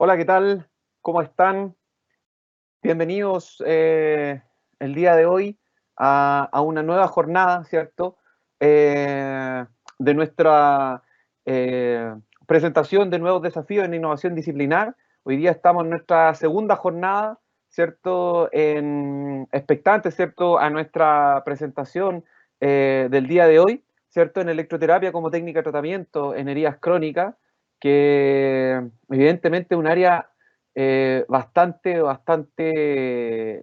Hola, ¿qué tal? ¿Cómo están? Bienvenidos el día de hoy a una nueva jornada, ¿cierto? De nuestra presentación de nuevos desafíos en innovación disciplinar. Hoy día estamos en nuestra segunda jornada, ¿cierto? Expectantes, ¿cierto? A nuestra presentación del día de hoy, ¿cierto? En electroterapia como técnica de tratamiento en heridas crónicas, que evidentemente es un área bastante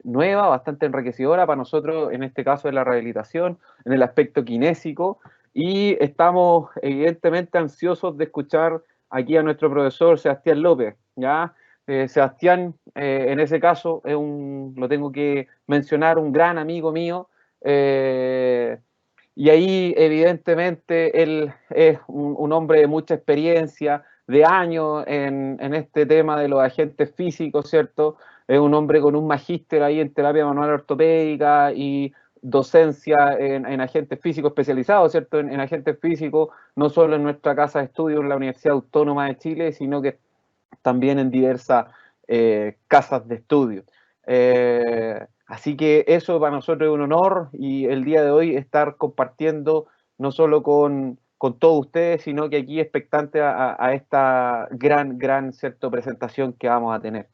nueva, bastante enriquecedora para nosotros, en este caso de la rehabilitación, en el aspecto kinésico, y estamos evidentemente ansiosos de escuchar aquí a nuestro profesor Sebastián López, ¿ya? Sebastián, en ese caso, lo tengo que mencionar, un gran amigo mío, y ahí, evidentemente, él es un hombre de mucha experiencia, de años en este tema de los agentes físicos, ¿cierto? Es un hombre con un magíster ahí en terapia manual ortopédica y docencia en agentes físicos especializados, ¿cierto? En agentes físicos, no solo en nuestra casa de estudio en la Universidad Autónoma de Chile, sino que también en diversas casas de estudio. Así que eso para nosotros es un honor y el día de hoy estar compartiendo no solo con todos ustedes, sino que aquí expectante a esta gran, ¿cierto?, presentación que vamos a tener.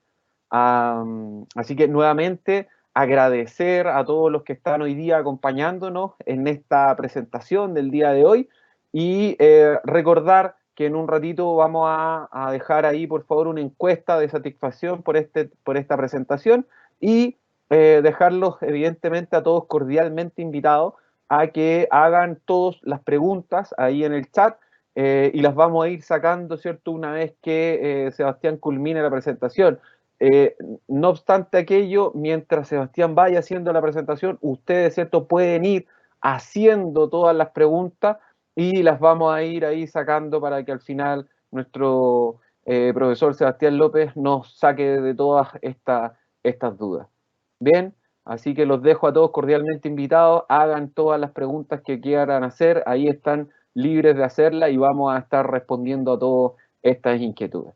Así que nuevamente agradecer a todos los que están hoy día acompañándonos en esta presentación del día de hoy y recordar que en un ratito vamos a dejar ahí, por favor, una encuesta de satisfacción por esta presentación y dejarlos, evidentemente, a todos cordialmente invitados a que hagan todas las preguntas ahí en el chat y las vamos a ir sacando, ¿cierto?, una vez que Sebastián culmine la presentación. No obstante aquello, mientras Sebastián vaya haciendo la presentación, ustedes, ¿cierto?, pueden ir haciendo todas las preguntas y las vamos a ir ahí sacando para que al final nuestro profesor Sebastián López nos saque de todas estas dudas. Bien, así que los dejo a todos cordialmente invitados, hagan todas las preguntas que quieran hacer, ahí están libres de hacerlas y vamos a estar respondiendo a todas estas inquietudes.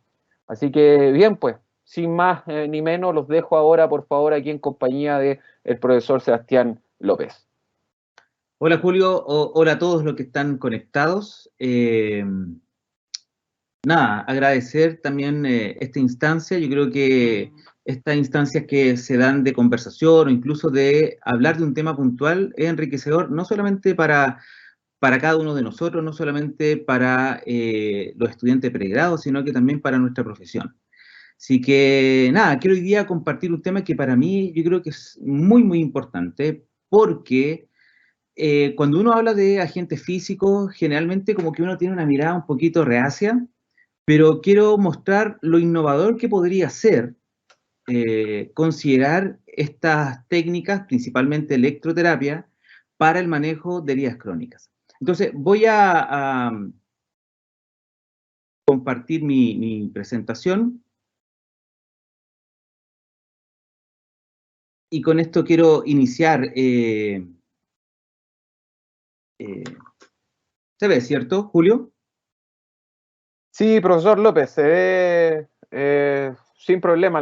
Así que bien, pues, sin más ni menos, los dejo ahora, por favor, aquí en compañía del profesor Sebastián López. Hola Julio, hola a todos los que están conectados. Nada, agradecer también esta instancia. Yo creo que estas instancias que se dan de conversación o incluso de hablar de un tema puntual es enriquecedor, no solamente para cada uno de nosotros, no solamente para los estudiantes de pregrado, sino que también para nuestra profesión. Así que nada, quiero hoy día compartir un tema que para mí yo creo que es muy importante porque cuando uno habla de agentes físicos, generalmente como que uno tiene una mirada un poquito reacia, pero quiero mostrar lo innovador que podría ser considerar estas técnicas, principalmente electroterapia, para el manejo de heridas crónicas. Entonces, voy a compartir mi presentación. Y con esto quiero iniciar. ¿Se ve, cierto, Julio? Sí, profesor López, se ve sin problema,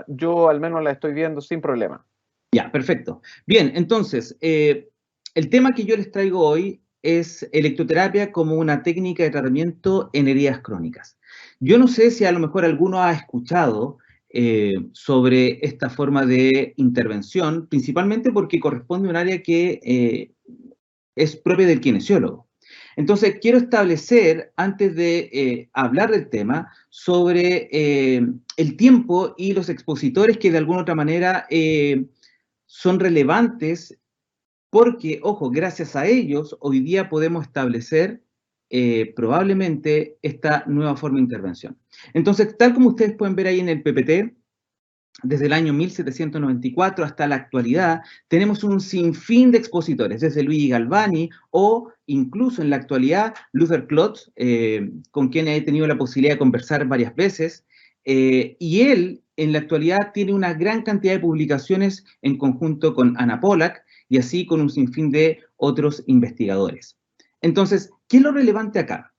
yo al menos la estoy viendo sin problema. Ya, perfecto. Bien, entonces, el tema que yo les traigo hoy es electroterapia como una técnica de tratamiento en heridas crónicas. Yo no sé si a lo mejor alguno ha escuchado sobre esta forma de intervención, principalmente porque corresponde a un área que es propia del kinesiólogo. Entonces, quiero establecer, antes de hablar del tema, sobre el tiempo y los expositores que de alguna otra manera son relevantes porque, ojo, gracias a ellos hoy día podemos establecer probablemente esta nueva forma de intervención. Entonces, tal como ustedes pueden ver ahí en el PPT, desde el año 1794 hasta la actualidad, tenemos un sinfín de expositores, desde Luigi Galvani o incluso en la actualidad Luther Klotz, con quien he tenido la posibilidad de conversar varias veces, y él en la actualidad tiene una gran cantidad de publicaciones en conjunto con Anna Pollack y así con un sinfín de otros investigadores. Entonces, ¿qué es lo relevante acá?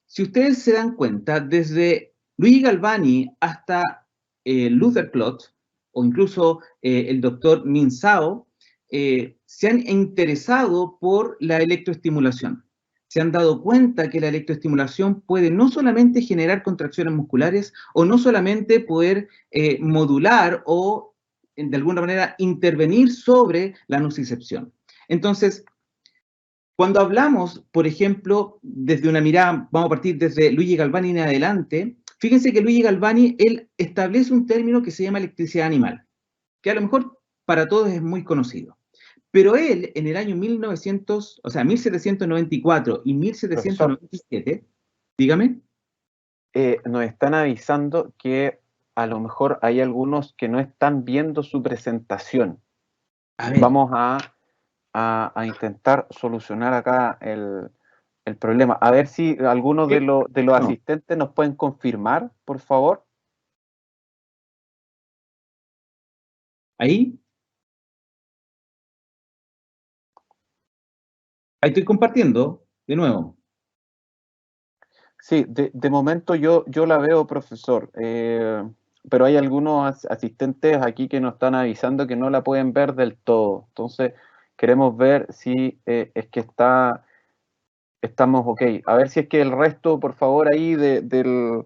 Si ustedes se dan cuenta, desde Luigi Galvani hasta Luther Klotz, o incluso el doctor Min Zhao, se han interesado por la electroestimulación. Se han dado cuenta que la electroestimulación puede no solamente generar contracciones musculares o no solamente poder modular o de alguna manera intervenir sobre la nocicepción. Entonces, cuando hablamos, por ejemplo, desde una mirada, vamos a partir desde Luigi Galvani en adelante, fíjense que Luigi Galvani, él establece un término que se llama electricidad animal, que a lo mejor para todos es muy conocido. Pero él, en el año 1794 y 1797, dígame. Nos están avisando que a lo mejor hay algunos que no están viendo su presentación. Vamos a intentar solucionar acá el problema. A ver si algunos de los asistentes nos pueden confirmar, por favor. ¿Ahí? Ahí estoy compartiendo, de nuevo. Sí, de momento yo la veo, profesor, pero hay algunos asistentes aquí que nos están avisando que no la pueden ver del todo. Entonces, queremos ver si es que estamos ok. A ver si es que el resto, por favor, ahí de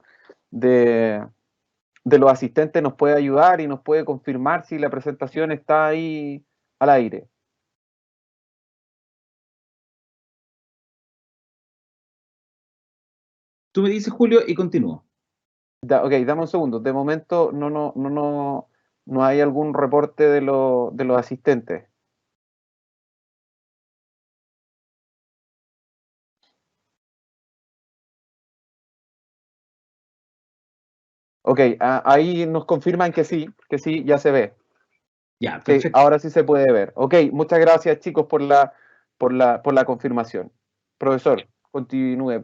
los asistentes nos puede ayudar y nos puede confirmar si la presentación está ahí al aire. Tú me dices, Julio, y continúo. Ok, dame un segundo. De momento no hay algún reporte de los asistentes. Ok, ahí nos confirman que sí, ya se ve. Ya, perfecto. Sí, ahora sí se puede ver. Ok, muchas gracias, chicos, por la confirmación. Profesor, continúe.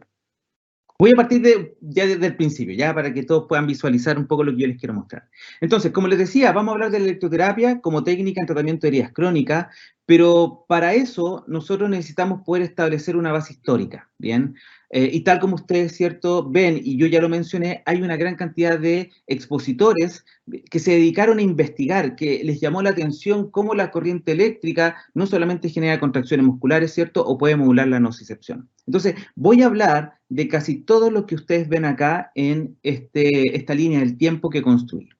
Voy a partir ya desde el principio, ya para que todos puedan visualizar un poco lo que yo les quiero mostrar. Entonces, como les decía, vamos a hablar de la electroterapia como técnica en tratamiento de heridas crónicas, pero para eso nosotros necesitamos poder establecer una base histórica, ¿bien? Y tal como ustedes, ¿cierto?, ven, y yo ya lo mencioné, hay una gran cantidad de expositores que se dedicaron a investigar, que les llamó la atención cómo la corriente eléctrica no solamente genera contracciones musculares, ¿cierto?, o puede modular la nocicepción. Entonces, voy a hablar de casi todo lo que ustedes ven acá en esta línea del tiempo que construí.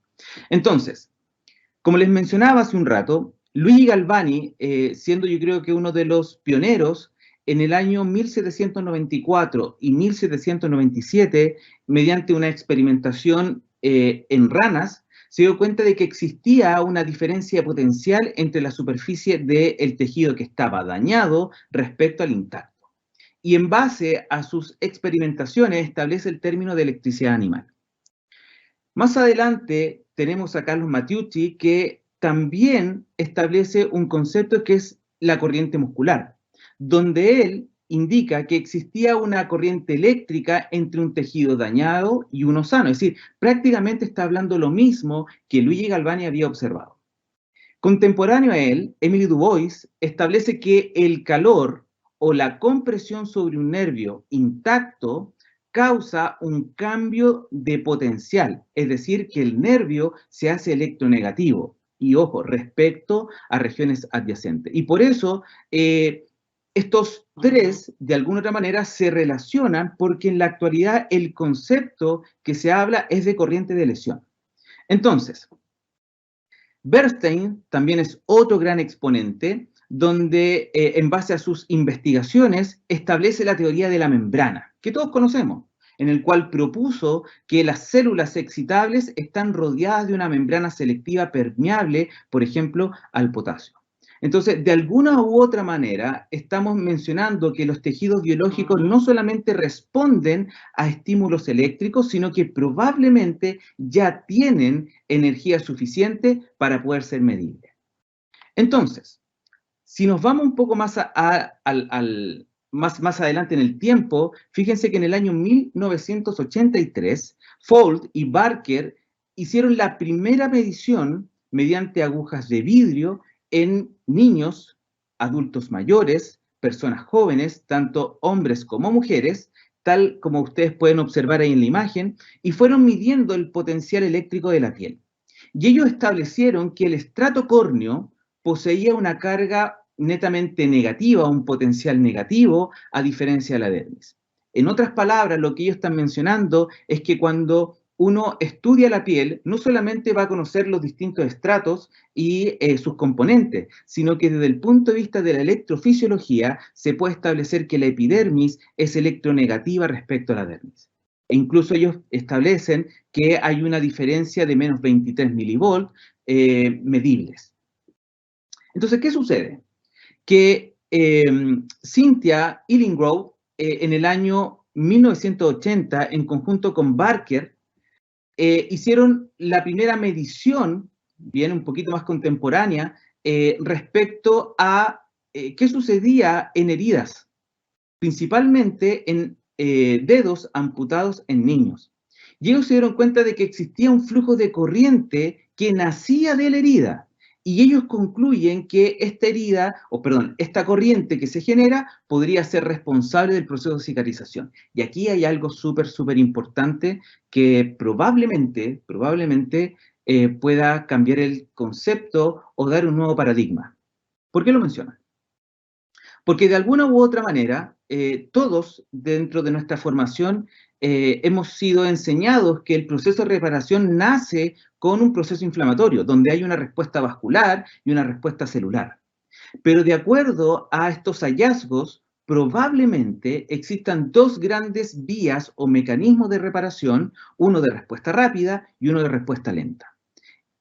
Entonces, como les mencionaba hace un rato, Luigi Galvani, siendo yo creo que uno de los pioneros, en el año 1794 y 1797, mediante una experimentación en ranas, se dio cuenta de que existía una diferencia potencial entre la superficie del tejido que estaba dañado respecto al intacto. Y en base a sus experimentaciones establece el término de electricidad animal. Más adelante tenemos a Carlos Mattiucci, que también establece un concepto que es la corriente muscular, donde él indica que existía una corriente eléctrica entre un tejido dañado y uno sano. Es decir, prácticamente está hablando lo mismo que Luigi Galvani había observado. Contemporáneo a él, Emily Dubois establece que el calor o la compresión sobre un nervio intacto causa un cambio de potencial, es decir, que el nervio se hace electronegativo, y ojo, respecto a regiones adyacentes. Y por eso estos tres, de alguna otra manera, se relacionan porque en la actualidad el concepto que se habla es de corriente de lesión. Entonces, Bernstein también es otro gran exponente donde en base a sus investigaciones establece la teoría de la membrana, que todos conocemos, en el cual propuso que las células excitables están rodeadas de una membrana selectiva permeable, por ejemplo, al potasio. Entonces, de alguna u otra manera, estamos mencionando que los tejidos biológicos no solamente responden a estímulos eléctricos, sino que probablemente ya tienen energía suficiente para poder ser medibles. Entonces, si nos vamos un poco más, más adelante en el tiempo, fíjense que en el año 1983, Folt y Barker hicieron la primera medición mediante agujas de vidrio en niños, adultos mayores, personas jóvenes, tanto hombres como mujeres, tal como ustedes pueden observar ahí en la imagen, y fueron midiendo el potencial eléctrico de la piel. Y ellos establecieron que el estrato córneo poseía una carga netamente negativa, un potencial negativo, a diferencia de la dermis. En otras palabras, lo que ellos están mencionando es que cuando uno estudia la piel, no solamente va a conocer los distintos estratos y sus componentes, sino que desde el punto de vista de la electrofisiología se puede establecer que la epidermis es electronegativa respecto a la dermis. E incluso ellos establecen que hay una diferencia de menos 23 milivolts medibles. Entonces, ¿qué sucede? Que Cynthia Illingworth, en el año 1980, en conjunto con Barker, hicieron la primera medición, bien un poquito más contemporánea, respecto a qué sucedía en heridas, principalmente en dedos amputados en niños. Y ellos se dieron cuenta de que existía un flujo de corriente que nacía de la herida. Y ellos concluyen que esta corriente que se genera podría ser responsable del proceso de cicatrización. Y aquí hay algo súper importante que probablemente pueda cambiar el concepto o dar un nuevo paradigma. ¿Por qué lo mencionan? Porque de alguna u otra manera, todos dentro de nuestra formación hemos sido enseñados que el proceso de reparación nace con un proceso inflamatorio, donde hay una respuesta vascular y una respuesta celular. Pero de acuerdo a estos hallazgos, probablemente existan dos grandes vías o mecanismos de reparación, uno de respuesta rápida y uno de respuesta lenta.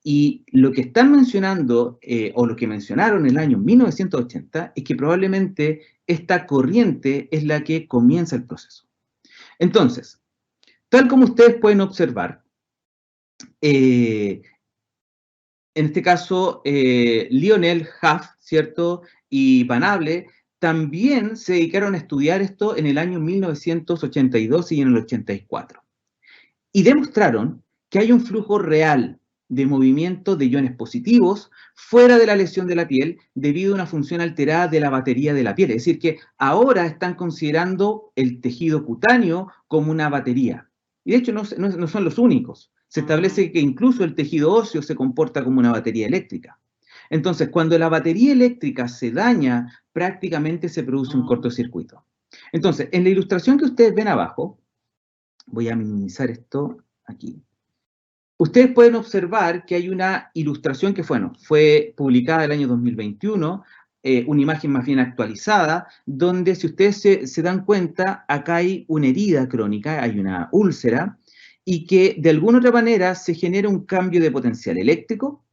Y lo que están mencionando, o lo que mencionaron en el año 1980, es que probablemente esta corriente es la que comienza el proceso. Entonces, tal como ustedes pueden observar, en este caso, Lionel Huff, ¿cierto? Y Van Able también se dedicaron a estudiar esto en el año 1982 y en el 84. Y demostraron que hay un flujo real de movimiento de iones positivos fuera de la lesión de la piel debido a una función alterada de la batería de la piel. Es decir, que ahora están considerando el tejido cutáneo como una batería. Y de hecho no son los únicos. Se establece que incluso el tejido óseo se comporta como una batería eléctrica. Entonces, cuando la batería eléctrica se daña, prácticamente se produce un cortocircuito. Entonces, en la ilustración que ustedes ven abajo, voy a minimizar esto aquí. Ustedes pueden observar que hay una ilustración que fue publicada el año 2021, una imagen más bien actualizada, donde si ustedes se dan cuenta, acá hay una herida crónica, hay una úlcera, y que de alguna otra manera se genera un cambio de potencial eléctrico,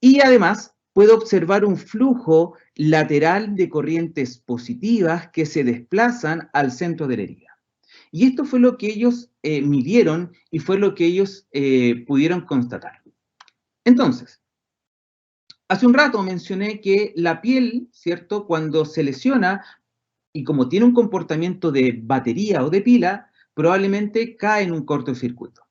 y además puede observar un flujo lateral de corrientes positivas que se desplazan al centro de la herida. Y esto fue lo que ellos midieron y fue lo que ellos pudieron constatar. Entonces, hace un rato mencioné que la piel, ¿cierto? Cuando se lesiona y como tiene un comportamiento de batería o de pila, probablemente cae en un cortocircuito.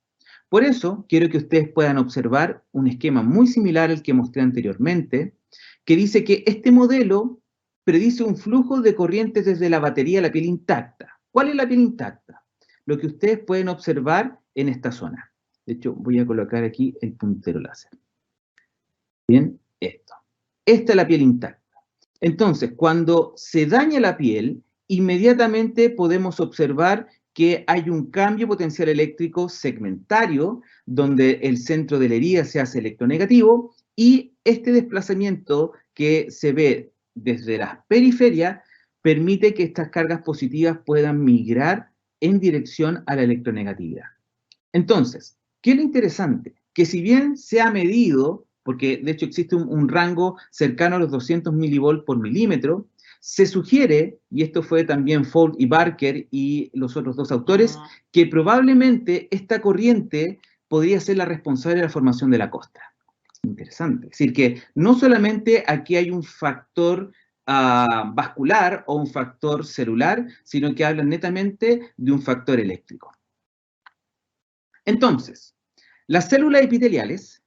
Por eso, quiero que ustedes puedan observar un esquema muy similar al que mostré anteriormente, que dice que este modelo predice un flujo de corrientes desde la batería a la piel intacta. ¿Cuál es la piel intacta? Lo que ustedes pueden observar en esta zona. De hecho, voy a colocar aquí el puntero láser. Bien, esto. Esta es la piel intacta. Entonces, cuando se daña la piel, inmediatamente podemos observar que hay un cambio potencial eléctrico segmentario, donde el centro de la herida se hace electronegativo, y este desplazamiento que se ve desde las periferias permite que estas cargas positivas puedan migrar en dirección a la electronegatividad. Entonces, ¿qué es lo interesante? Que si bien se ha medido, porque de hecho existe un rango cercano a los 200 milivolts por milímetro, se sugiere, y esto fue también Folt y Barker y los otros dos autores, que probablemente esta corriente podría ser la responsable de la formación de la costra. Interesante. Es decir, que no solamente aquí hay un factor vascular o un factor celular, sino que hablan netamente de un factor eléctrico. Entonces, las células epiteliales,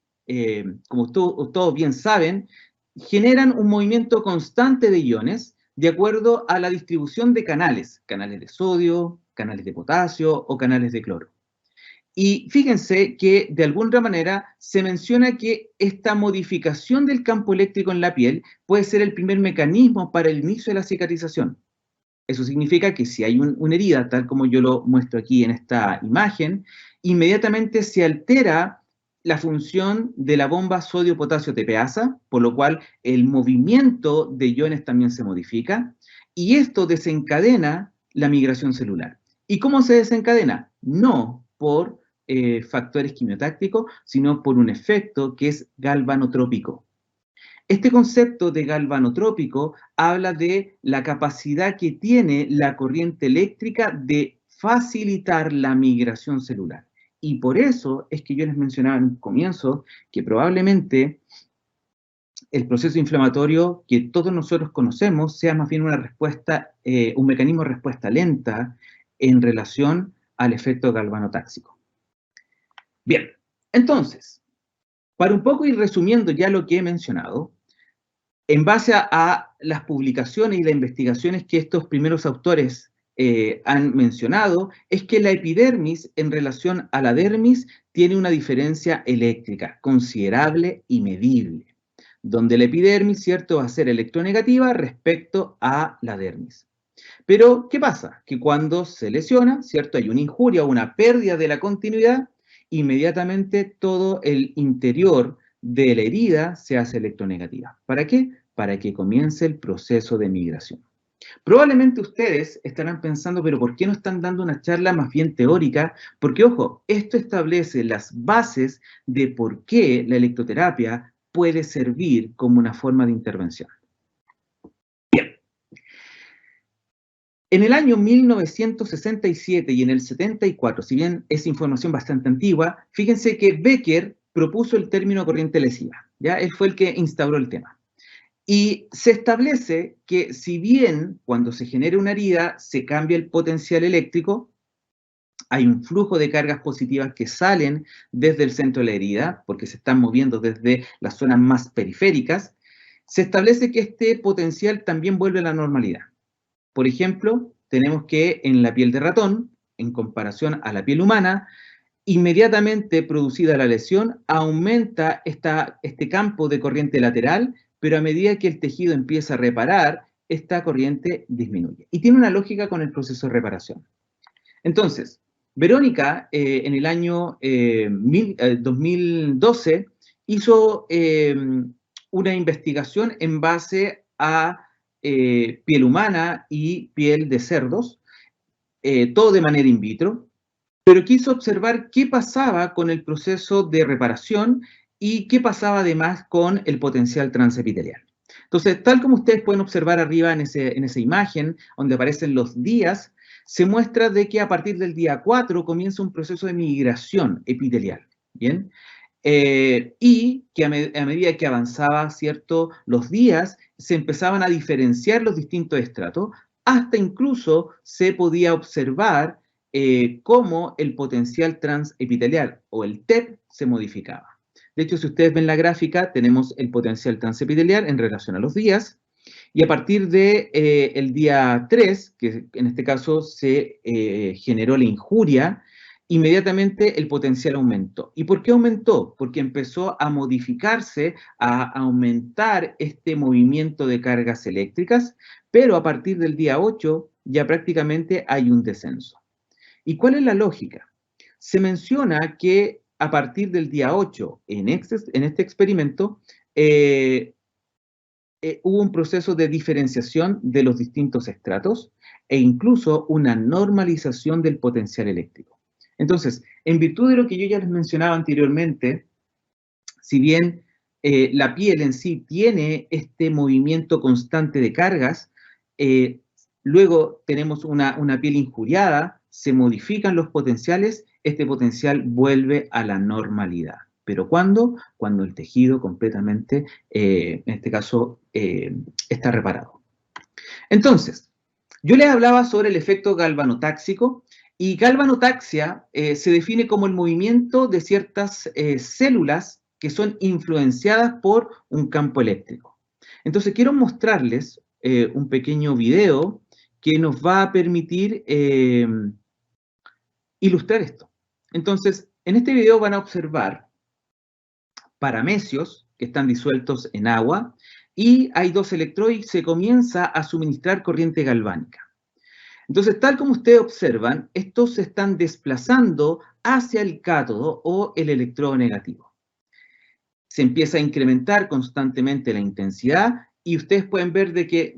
como todos bien saben, generan un movimiento constante de iones de acuerdo a la distribución de canales de sodio, canales de potasio o canales de cloro. Y fíjense que de alguna manera se menciona que esta modificación del campo eléctrico en la piel puede ser el primer mecanismo para el inicio de la cicatrización. Eso significa que si hay una herida, tal como yo lo muestro aquí en esta imagen, inmediatamente se altera la función de la bomba sodio-potasio tepeasa, por lo cual el movimiento de iones también se modifica, y esto desencadena la migración celular. ¿Y cómo se desencadena? No por factores quimiotácticos, sino por un efecto que es galvanotrópico. Este concepto de galvanotrópico habla de la capacidad que tiene la corriente eléctrica de facilitar la migración celular. Y por eso es que yo les mencionaba en un comienzo que probablemente el proceso inflamatorio que todos nosotros conocemos sea más bien una respuesta, un mecanismo de respuesta lenta en relación al efecto galvanotáxico. Bien, entonces, para un poco ir resumiendo ya lo que he mencionado, en base a las publicaciones y las investigaciones que estos primeros autores han mencionado, es que la epidermis en relación a la dermis tiene una diferencia eléctrica considerable y medible, donde la epidermis, ¿cierto?, va a ser electronegativa respecto a la dermis. Pero, ¿qué pasa? Que cuando se lesiona, ¿cierto?, hay una injuria o una pérdida de la continuidad, inmediatamente todo el interior de la herida se hace electronegativa. ¿Para qué? Para que comience el proceso de migración. Probablemente ustedes estarán pensando, pero ¿por qué no están dando una charla más bien teórica? Porque, ojo, esto establece las bases de por qué la electroterapia puede servir como una forma de intervención. Bien. En el año 1967 y en el 74, si bien es información bastante antigua, fíjense que Becker propuso el término corriente lesiva, ¿ya? Él fue el que instauró el tema. Y se establece que si bien cuando se genera una herida se cambia el potencial eléctrico, hay un flujo de cargas positivas que salen desde el centro de la herida, porque se están moviendo desde las zonas más periféricas, se establece que este potencial también vuelve a la normalidad. Por ejemplo, tenemos que en la piel de ratón, en comparación a la piel humana, inmediatamente producida la lesión, aumenta este campo de corriente lateral, pero a medida que el tejido empieza a reparar, esta corriente disminuye. Y tiene una lógica con el proceso de reparación. Entonces, Verónica, en el año 2012, hizo una investigación en base a piel humana y piel de cerdos, todo de manera in vitro, pero quiso observar qué pasaba con el proceso de reparación y qué pasaba además con el potencial transepitelial. Entonces, tal como ustedes pueden observar arriba en esa imagen, donde aparecen los días, se muestra de que a partir del día 4 comienza un proceso de migración epitelial, ¿bien? Y que a medida que avanzaba, ¿cierto?, los días, se empezaban a diferenciar los distintos estratos, hasta incluso se podía observar cómo el potencial transepitelial o el TEP se modificaba. De hecho, si ustedes ven la gráfica, tenemos el potencial transepitelial en relación a los días, y a partir del el día 3, que en este caso se generó la injuria, inmediatamente el potencial aumentó. ¿Y por qué aumentó? Porque empezó a modificarse, a aumentar este movimiento de cargas eléctricas, pero a partir del día 8 ya prácticamente hay un descenso. ¿Y cuál es la lógica? Se menciona que a partir del día 8, en este experimento, hubo un proceso de diferenciación de los distintos estratos e incluso una normalización del potencial eléctrico. Entonces, en virtud de lo que yo ya les mencionaba anteriormente, si bien la piel en sí tiene este movimiento constante de cargas, luego tenemos una piel injuriada, se modifican los potenciales, este potencial vuelve a la normalidad. ¿Pero cuándo? Cuando el tejido completamente, en este caso, está reparado. Entonces, yo les hablaba sobre el efecto galvanotáxico, y galvanotaxia se define como el movimiento de ciertas células que son influenciadas por un campo eléctrico. Entonces, quiero mostrarles un pequeño video que nos va a permitir ilustrar esto. Entonces, en este video van a observar paramecios que están disueltos en agua y hay dos electrodos y se comienza a suministrar corriente galvánica. Entonces, tal como ustedes observan, estos se están desplazando hacia el cátodo o el electrodo negativo. Se empieza a incrementar constantemente la intensidad y ustedes pueden ver de que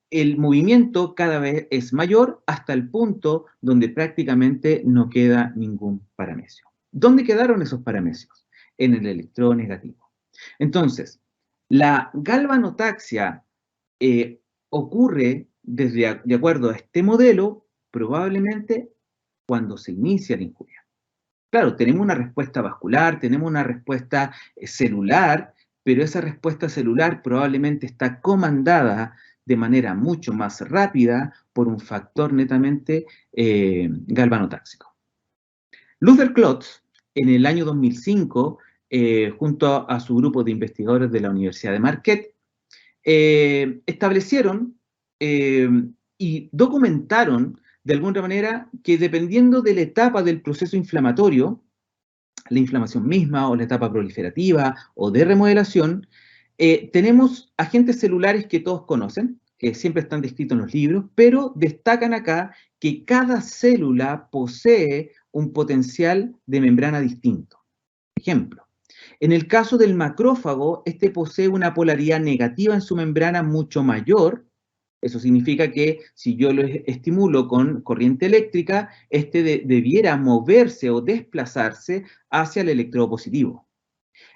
el movimiento cada vez es mayor hasta el punto donde prácticamente no queda ningún paramecio. ¿Dónde quedaron esos paramecios? En el electrodo negativo. Entonces, la galvanotaxia ocurre de acuerdo a este modelo, probablemente cuando se inicia la injuria. Claro, tenemos una respuesta vascular, tenemos una respuesta celular, pero esa respuesta celular probablemente está comandada de manera mucho más rápida por un factor netamente galvanotáxico. Luther Klotz, en el año 2005, junto a su grupo de investigadores de la Universidad de Marquette, establecieron y documentaron de alguna manera que dependiendo de la etapa del proceso inflamatorio, la inflamación misma o la etapa proliferativa o de remodelación, tenemos agentes celulares que todos conocen, que siempre están descritos en los libros, pero destacan acá que cada célula posee un potencial de membrana distinto. Ejemplo, en el caso del macrófago, este posee una polaridad negativa en su membrana mucho mayor. Eso significa que si yo lo estimulo con corriente eléctrica, este debiera moverse o desplazarse hacia el electrodo positivo.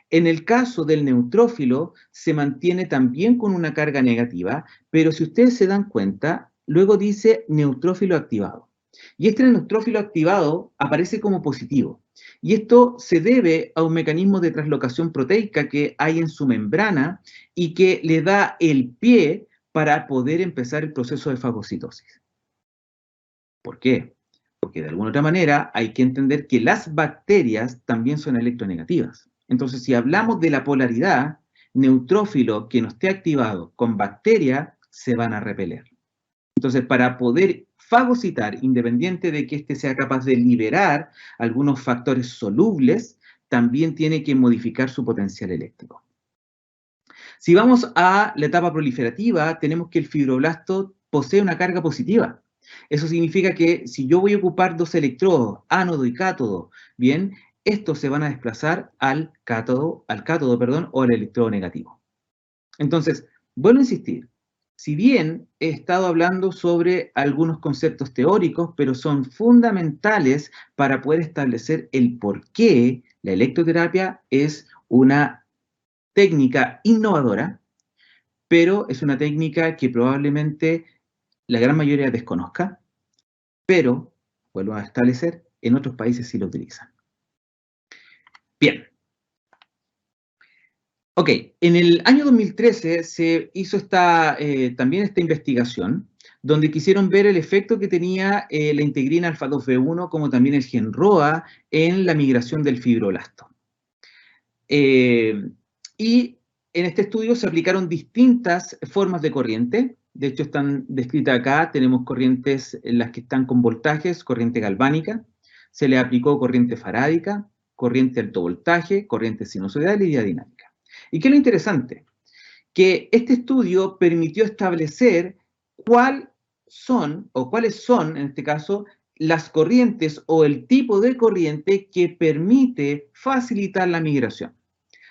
En el caso del neutrófilo, se mantiene también con una carga negativa, pero si ustedes se dan cuenta, luego dice neutrófilo activado. Y este neutrófilo activado aparece como positivo. Y esto se debe a un mecanismo de translocación proteica que hay en su membrana y que le da el pie para poder empezar el proceso de fagocitosis. ¿Por qué? Porque de alguna otra manera hay que entender que las bacterias también son electronegativas. Entonces, si hablamos de la polaridad, neutrófilo que no esté activado con bacteria, se van a repeler. Entonces, para poder fagocitar, independiente de que éste sea capaz de liberar algunos factores solubles, también tiene que modificar su potencial eléctrico. Si vamos a la etapa proliferativa, tenemos que el fibroblasto posee una carga positiva. Eso significa que si yo voy a ocupar dos electrodos, ánodo y cátodo, bien, estos se van a desplazar al cátodo, o al electrodo negativo. Entonces, vuelvo a insistir, si bien he estado hablando sobre algunos conceptos teóricos, pero son fundamentales para poder establecer el por qué la electroterapia es una técnica innovadora, pero es una técnica que probablemente la gran mayoría desconozca, pero, vuelvo a establecer, en otros países sí lo utilizan. Bien. Ok, en el año 2013 se hizo también esta investigación, donde quisieron ver el efecto que tenía la integrina alfa-2b1, como también el gen ROA, en la migración del fibroblasto. Y en este estudio se aplicaron distintas formas de corriente. De hecho, están descritas acá. Tenemos corrientes en las que están con voltajes, corriente galvánica. Se le aplicó corriente farádica, corriente alto voltaje, corriente sinusoidal y diadinámica. ¿Y qué es lo interesante? Que este estudio permitió establecer cuáles son, en este caso, las corrientes o el tipo de corriente que permite facilitar la migración.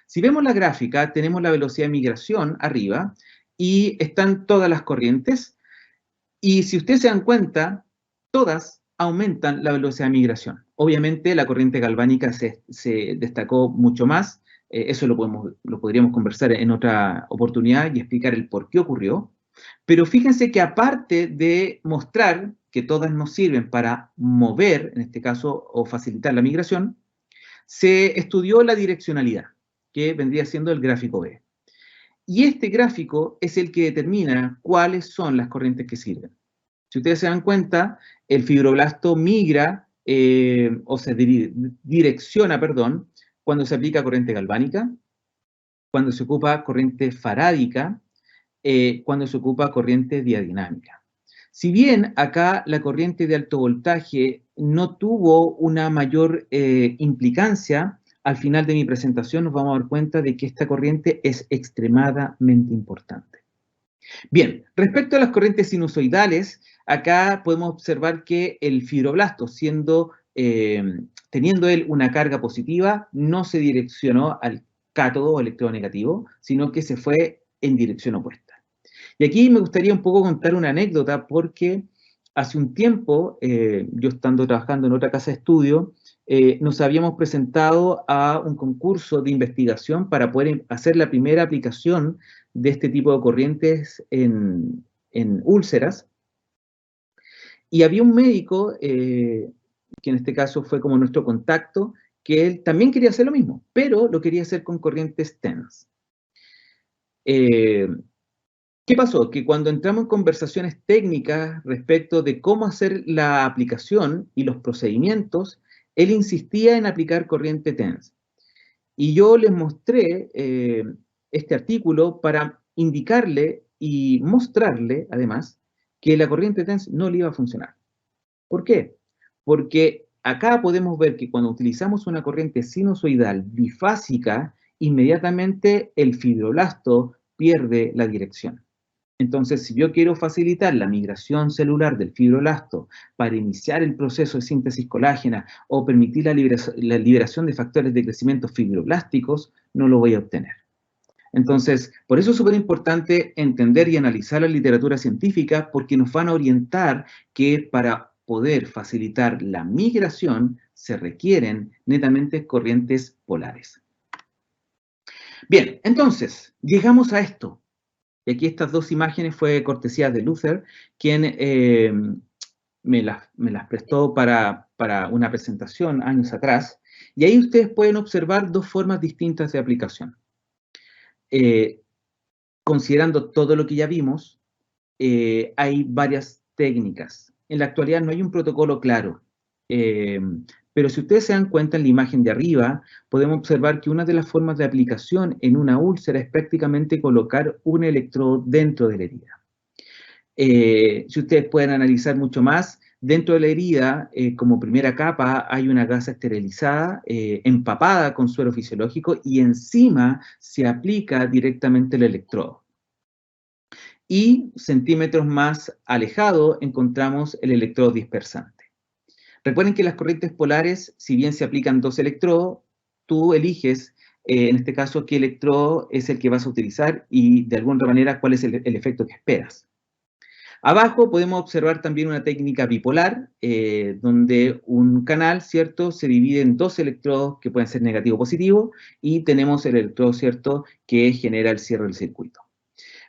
Si vemos la gráfica, tenemos la velocidad de migración arriba y están todas las corrientes. Y si ustedes se dan cuenta, todas aumentan la velocidad de migración. Obviamente la corriente galvánica se destacó mucho más. Eso lo podríamos conversar en otra oportunidad y explicar el por qué ocurrió. Pero fíjense que aparte de mostrar que todas nos sirven para mover, en este caso, o facilitar la migración, se estudió la direccionalidad, que vendría siendo el gráfico B. Y este gráfico es el que determina cuáles son las corrientes que sirven. Si ustedes se dan cuenta, el fibroblasto migra, o se direcciona, perdón, cuando se aplica corriente galvánica, cuando se ocupa corriente farádica, cuando se ocupa corriente diadinámica. Si bien acá la corriente de alto voltaje no tuvo una mayor implicancia, al final de mi presentación nos vamos a dar cuenta de que esta corriente es extremadamente importante. Bien, respecto a las corrientes sinusoidales, acá podemos observar que el fibroblasto, teniendo él una carga positiva, no se direccionó al cátodo o electronegativo, sino que se fue en dirección opuesta. Y aquí me gustaría un poco contar una anécdota porque hace un tiempo, yo estando trabajando en otra casa de estudio, nos habíamos presentado a un concurso de investigación para poder hacer la primera aplicación de este tipo de corrientes en úlceras. Y había un médico, que en este caso fue como nuestro contacto, que él también quería hacer lo mismo, pero lo quería hacer con corrientes TENS. ¿Qué pasó? Que cuando entramos en conversaciones técnicas respecto de cómo hacer la aplicación y los procedimientos, él insistía en aplicar corriente TENS. Y yo les mostré este artículo para indicarle y mostrarle, además, que la corriente TENS no le iba a funcionar. ¿Por qué? Porque acá podemos ver que cuando utilizamos una corriente sinusoidal bifásica, inmediatamente el fibroblasto pierde la dirección. Entonces, si yo quiero facilitar la migración celular del fibroblasto para iniciar el proceso de síntesis colágena o permitir la liberación de factores de crecimiento fibroblásticos, no lo voy a obtener. Entonces, por eso es súper importante entender y analizar la literatura científica porque nos van a orientar que para poder facilitar la migración se requieren netamente corrientes polares. Bien, entonces, llegamos a esto. Y aquí estas dos imágenes fue cortesía de Luther, quien me las prestó para una presentación años atrás. Y ahí ustedes pueden observar dos formas distintas de aplicación. Considerando todo lo que ya vimos, hay varias técnicas. En la actualidad no hay un protocolo claro. Pero si ustedes se dan cuenta en la imagen de arriba, podemos observar que una de las formas de aplicación en una úlcera es prácticamente colocar un electrodo dentro de la herida. Si ustedes pueden analizar mucho más, dentro de la herida, como primera capa, hay una gasa esterilizada, empapada con suero fisiológico, y encima se aplica directamente el electrodo. Y centímetros más alejado encontramos el electrodo dispersante. Recuerden que las corrientes polares, si bien se aplican dos electrodos, tú eliges, en este caso, qué electrodo es el que vas a utilizar y, de alguna manera, cuál es el efecto que esperas. Abajo podemos observar también una técnica bipolar, donde un canal, ¿cierto?, se divide en dos electrodos que pueden ser negativo o positivo, y tenemos el electrodo, ¿cierto?, que genera el cierre del circuito.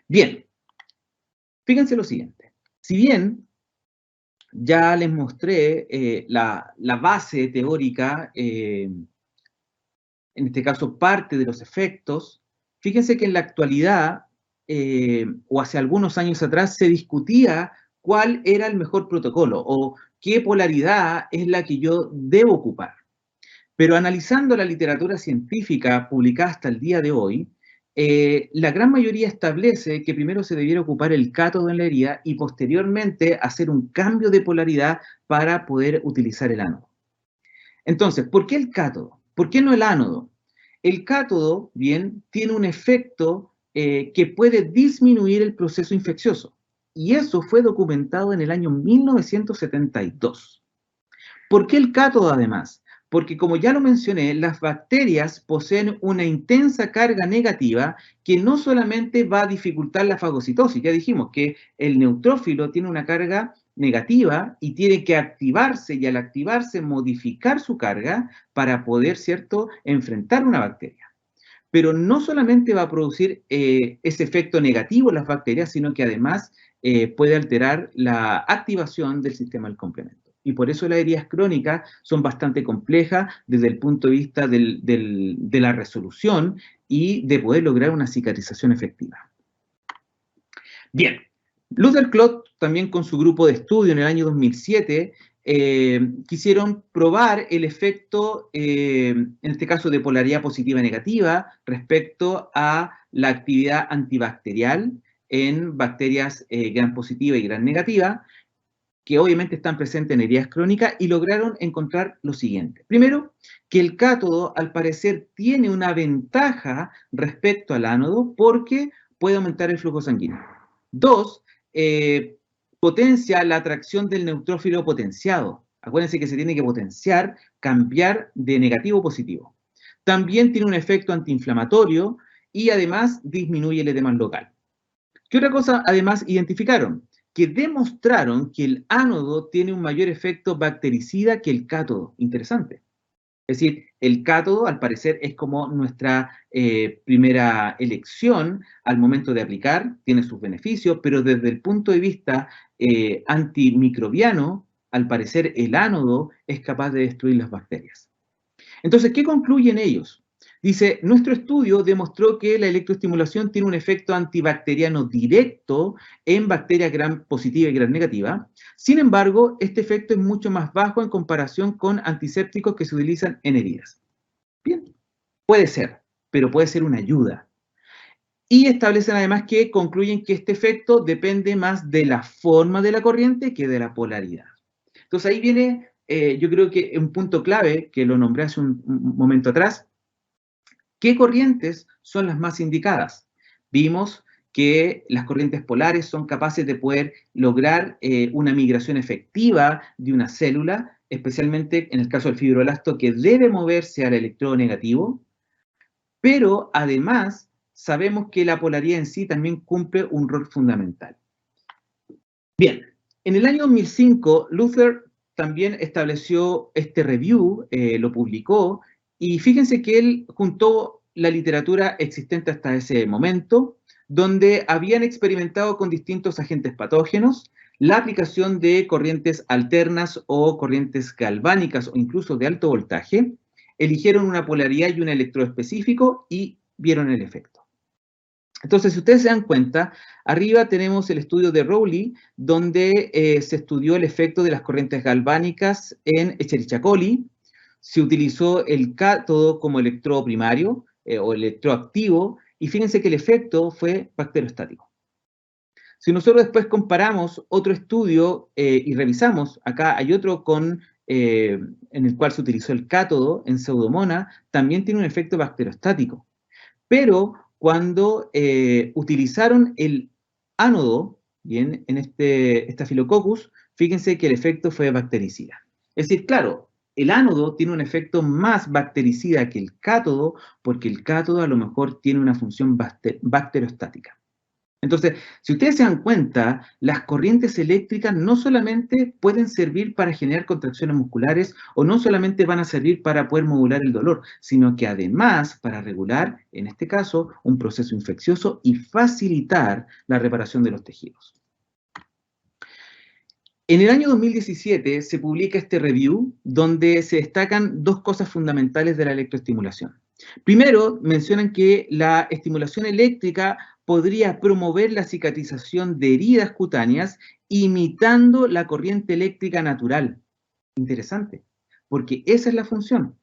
Bien, fíjense lo siguiente. Si bien ya les mostré la base teórica, en este caso parte de los efectos, fíjense que en la actualidad, o hace algunos años atrás, se discutía cuál era el mejor protocolo o qué polaridad es la que yo debo ocupar. Pero analizando la literatura científica publicada hasta el día de hoy, la gran mayoría establece que primero se debiera ocupar el cátodo en la herida y posteriormente hacer un cambio de polaridad para poder utilizar el ánodo. Entonces, ¿por qué el cátodo? ¿Por qué no el ánodo? El cátodo, bien, tiene un efecto que puede disminuir el proceso infeccioso. Y eso fue documentado en el año 1972. ¿Por qué el cátodo además? Porque, como ya lo mencioné, las bacterias poseen una intensa carga negativa que no solamente va a dificultar la fagocitosis, ya dijimos que el neutrófilo tiene una carga negativa y tiene que activarse, y al activarse modificar su carga para poder, ¿cierto?, enfrentar una bacteria. Pero no solamente va a producir ese efecto negativo en las bacterias, sino que además puede alterar la activación del sistema del complemento. Y por eso las heridas crónicas son bastante complejas desde el punto de vista de la resolución y de poder lograr una cicatrización efectiva. Bien, Luther Klotz, también con su grupo de estudio en el año 2007, quisieron probar el efecto, en este caso de polaridad positiva y negativa, respecto a la actividad antibacterial en bacterias gram positiva y gram negativa, que obviamente están presentes en heridas crónicas, y lograron encontrar lo siguiente. Primero, que el cátodo, al parecer, tiene una ventaja respecto al ánodo porque puede aumentar el flujo sanguíneo. Dos, potencia la atracción del neutrófilo potenciado. Acuérdense que se tiene que potenciar, cambiar de negativo a positivo. También tiene un efecto antiinflamatorio y además disminuye el edema local. ¿Qué otra cosa además identificaron? Que demostraron que el ánodo tiene un mayor efecto bactericida que el cátodo. Interesante. Es decir, el cátodo, al parecer, es como nuestra primera elección al momento de aplicar, tiene sus beneficios, pero desde el punto de vista antimicrobiano, al parecer, el ánodo es capaz de destruir las bacterias. Entonces, ¿qué concluyen ellos? Dice, nuestro estudio demostró que la electroestimulación tiene un efecto antibacteriano directo en bacterias gram positiva y gram negativa. Sin embargo, este efecto es mucho más bajo en comparación con antisépticos que se utilizan en heridas. Bien, puede ser, pero puede ser una ayuda. Y establecen además que concluyen que este efecto depende más de la forma de la corriente que de la polaridad. Entonces ahí viene, yo creo que un punto clave, que lo nombré hace un momento atrás. ¿Qué corrientes son las más indicadas? Vimos que las corrientes polares son capaces de poder lograr una migración efectiva de una célula, especialmente en el caso del fibroblasto, que debe moverse al electrodo negativo, pero además sabemos que la polaridad en sí también cumple un rol fundamental. Bien, en el año 2005, Luther también estableció este review, lo publicó, y fíjense que él juntó la literatura existente hasta ese momento, donde habían experimentado con distintos agentes patógenos la aplicación de corrientes alternas o corrientes galvánicas o incluso de alto voltaje, eligieron una polaridad y un electrodo específico y vieron el efecto. Entonces, si ustedes se dan cuenta, arriba tenemos el estudio de Rowley, donde se estudió el efecto de las corrientes galvánicas en Escherichia coli. Se utilizó el cátodo como electrodo primario o electrodo activo, y fíjense que el efecto fue bacteriostático. Si nosotros después comparamos otro estudio y revisamos, acá hay otro en el cual se utilizó el cátodo en Pseudomonas, también tiene un efecto bacteriostático. Pero cuando utilizaron el ánodo, bien, en Staphylococcus, fíjense que el efecto fue bactericida. Es decir, claro, el ánodo tiene un efecto más bactericida que el cátodo, porque el cátodo a lo mejor tiene una función bacteriostática. Entonces, si ustedes se dan cuenta, las corrientes eléctricas no solamente pueden servir para generar contracciones musculares o no solamente van a servir para poder modular el dolor, sino que además para regular, en este caso, un proceso infeccioso y facilitar la reparación de los tejidos. En el año 2017 se publica este review donde se destacan dos cosas fundamentales de la electroestimulación. Primero, mencionan que la estimulación eléctrica podría promover la cicatrización de heridas cutáneas imitando la corriente eléctrica natural. Interesante, porque esa es la función.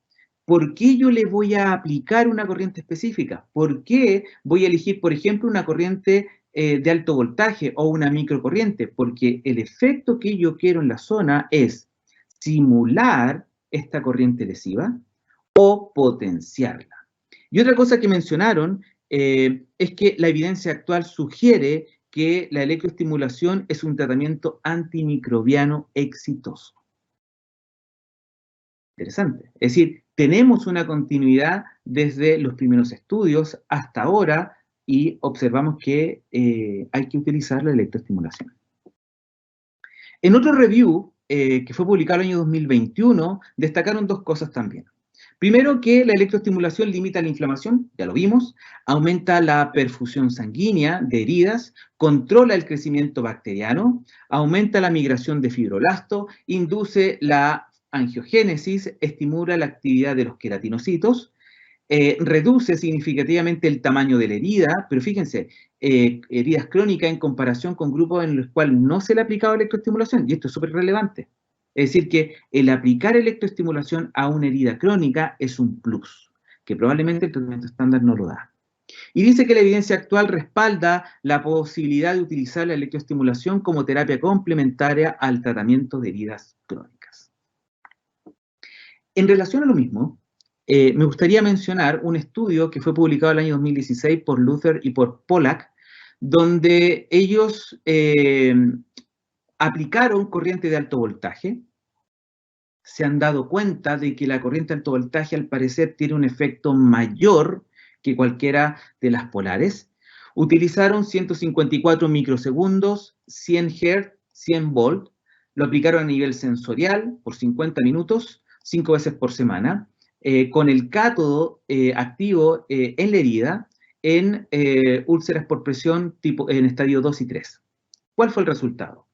¿Por qué yo le voy a aplicar una corriente específica? ¿Por qué voy a elegir, por ejemplo, una corriente de alto voltaje o una microcorriente? Porque el efecto que yo quiero en la zona es simular esta corriente lesiva o potenciarla. Y otra cosa que mencionaron es que la evidencia actual sugiere que la electroestimulación es un tratamiento antimicrobiano exitoso. Interesante. Es decir, tenemos una continuidad desde los primeros estudios hasta ahora y observamos que hay que utilizar la electroestimulación. En otro review que fue publicado el año 2021, destacaron dos cosas también. Primero, que la electroestimulación limita la inflamación, ya lo vimos, aumenta la perfusión sanguínea de heridas, controla el crecimiento bacteriano, aumenta la migración de fibroblasto, induce la angiogénesis, estimula la actividad de los queratinocitos, reduce significativamente el tamaño de la herida, pero fíjense, heridas crónicas en comparación con grupos en los cuales no se le ha aplicado electroestimulación, y esto es súper relevante. Es decir, que el aplicar electroestimulación a una herida crónica es un plus, que probablemente el tratamiento estándar no lo da. Y dice que la evidencia actual respalda la posibilidad de utilizar la electroestimulación como terapia complementaria al tratamiento de heridas crónicas. En relación a lo mismo, me gustaría mencionar un estudio que fue publicado el año 2016 por Luther y por Pollack, donde ellos aplicaron corriente de alto voltaje. Se han dado cuenta de que la corriente de alto voltaje al parecer tiene un efecto mayor que cualquiera de las polares. Utilizaron 154 microsegundos, 100 Hz, 100 volt, lo aplicaron a nivel sensorial por 50 minutos, 5 veces por semana, con el cátodo activo en la herida en úlceras por presión tipo, en estadio 2 y 3. ¿Cuál fue el resultado?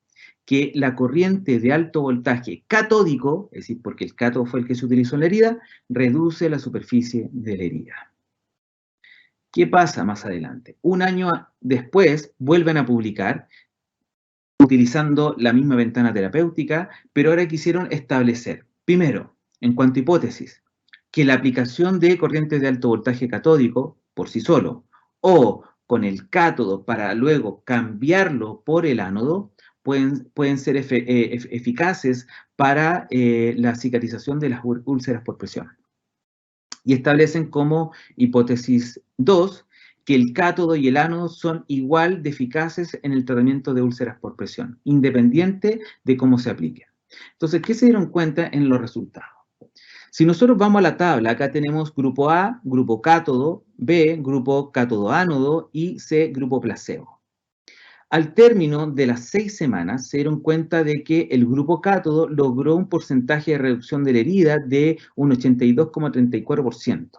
Que la corriente de alto voltaje catódico, es decir, porque el cátodo fue el que se utilizó en la herida, reduce la superficie de la herida. ¿Qué pasa más adelante? Un año después vuelven a publicar utilizando la misma ventana terapéutica, pero ahora quisieron establecer, primero, en cuanto a hipótesis, que la aplicación de corrientes de alto voltaje catódico por sí solo o con el cátodo para luego cambiarlo por el ánodo pueden ser eficaces para la cicatrización de las úlceras por presión. Y establecen como hipótesis 2 que el cátodo y el ánodo son igual de eficaces en el tratamiento de úlceras por presión, independiente de cómo se aplique. Entonces, ¿qué se dieron cuenta en los resultados? Si nosotros vamos a la tabla, acá tenemos grupo A, grupo cátodo, B, grupo cátodo-ánodo y C, grupo placebo. Al término de las 6 semanas, se dieron cuenta de que el grupo cátodo logró un porcentaje de reducción de la herida de un 82,34%.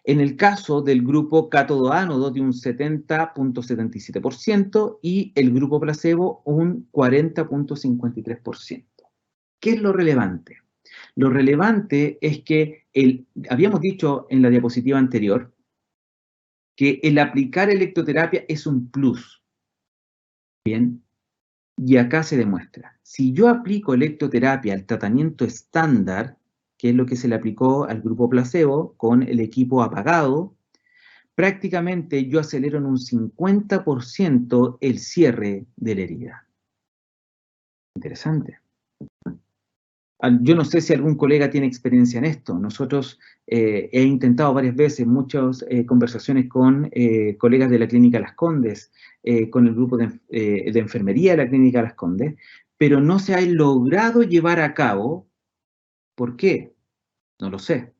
En el caso del grupo cátodo-ánodo de un 70,77% y el grupo placebo un 40,53%. ¿Qué es lo relevante? Lo relevante es que habíamos dicho en la diapositiva anterior que el aplicar electroterapia es un plus. Bien, y acá se demuestra. Si yo aplico electroterapia al tratamiento estándar, que es lo que se le aplicó al grupo placebo con el equipo apagado, prácticamente yo acelero en un 50% el cierre de la herida. Interesante. Yo no sé si algún colega tiene experiencia en esto. Nosotros he intentado varias veces, muchas conversaciones con colegas de la Clínica Las Condes, con el grupo de enfermería de la Clínica Las Condes, pero no se ha logrado llevar a cabo. ¿Por qué? No lo sé,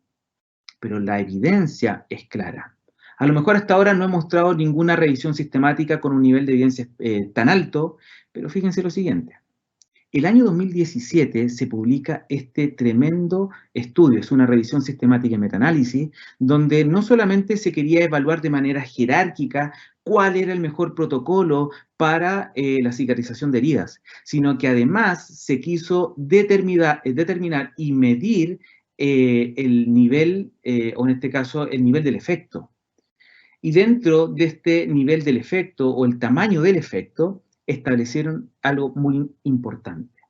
pero la evidencia es clara. A lo mejor hasta ahora no he mostrado ninguna revisión sistemática con un nivel de evidencia tan alto, pero fíjense lo siguiente. El año 2017 se publica este tremendo estudio, es una revisión sistemática y metaanálisis, donde no solamente se quería evaluar de manera jerárquica cuál era el mejor protocolo para la cicatrización de heridas, sino que además se quiso determinar y medir el nivel, o en este caso, el nivel del efecto. Y dentro de este nivel del efecto o el tamaño del efecto, establecieron algo muy importante.